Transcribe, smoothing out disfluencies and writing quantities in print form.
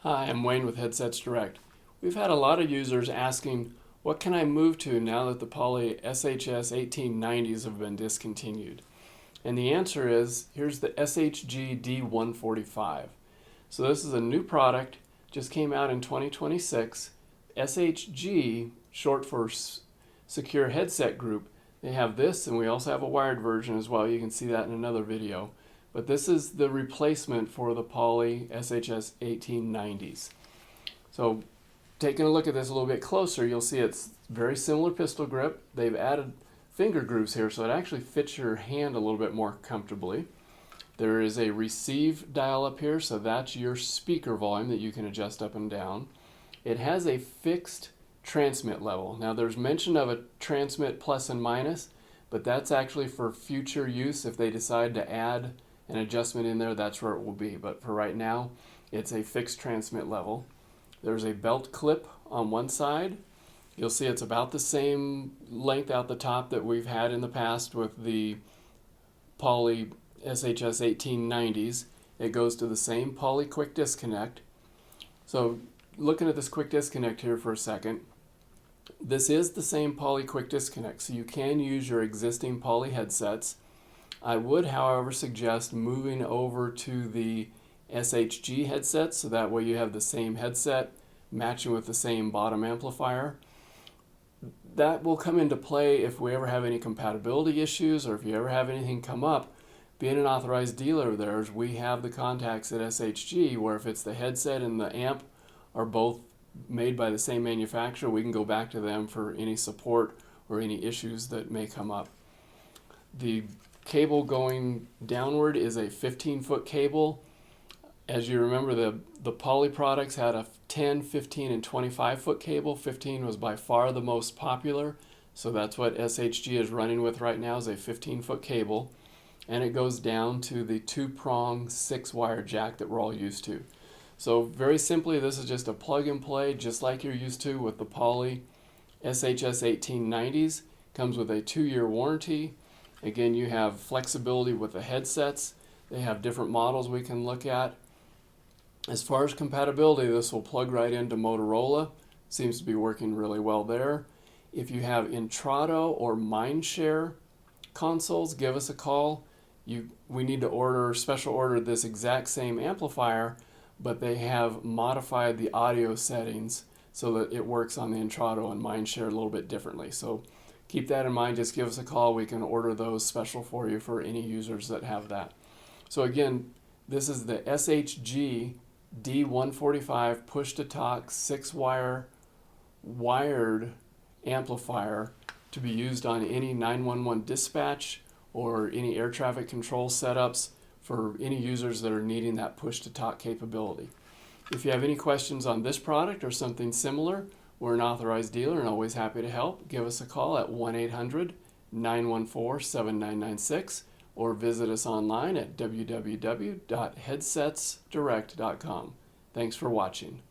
Hi, I'm Wayne with Headsets Direct. We've had a lot of users asking, what can I move to now that the Poly SHS1890s have been discontinued? And the answer is, here's the SHG D145. So this is a new product, just came out in 2026. SHG, short for Secure Headset Group, they have this, and we also have a wired version as well. You can see that in another video. But this is the replacement for the Poly SHS1890s. So taking a look at this a little bit closer, you'll see it's very similar pistol grip. They've added finger grooves here so it actually fits your hand a little bit more comfortably. There is a receive dial up here, so that's your speaker volume that you can adjust up and down. It has a fixed transmit level. Now there's mention of a transmit plus and minus, but that's actually for future use. If they decide to add an adjustment in there, that's where it will be. But for right now, it's a fixed transmit level. There's a belt clip on one side. You'll see it's about the same length out the top that we've had in the past with the Poly SHS1890s. It goes to the same Poly quick disconnect. So looking at this quick disconnect here for a second, this is the same Poly quick disconnect, so you can use your existing Poly headsets. I would, however, suggest moving over to the SHG headset, so that way you have the same headset matching with the same bottom amplifier. That will come into play if we ever have any compatibility issues, or if you ever have anything come up. Being an authorized dealer of theirs, we have the contacts at SHG where if it's the headset and the amp are both made by the same manufacturer, we can go back to them for any support or any issues that may come up. The cable going downward is a 15-foot cable. As you remember, the Poly products had a 10, 15, and 25-foot cable. 15 was by far the most popular, so that's what SHG is running with right now, is a 15-foot cable. And it goes down to the 2-prong 6-wire jack that we're all used to. So very simply, this is just a plug and play, just like you're used to with the Poly SHS1890s. Comes with a 2-year warranty. Again, you have flexibility with the headsets. They have different models we can look at. As far as compatibility, this will plug right into Motorola. Seems to be working really well there. If you have Intrado or Mindshare consoles, give us a call. We need to special order this exact same amplifier, but they have modified the audio settings so that it works on the Intrado and Mindshare a little bit differently. So keep that in mind. Just give us a call. We can order those special for you for any users that have that. So again, this is the SHG D145 Push-to-Talk 6-wire wired amplifier to be used on any 911 dispatch or any air traffic control setups for any users that are needing that push-to-talk capability. If you have any questions on this product or something similar, we're an authorized dealer and always happy to help. Give us a call at 1-800-914-7996 or visit us online at www.headsetsdirect.com. Thanks for watching.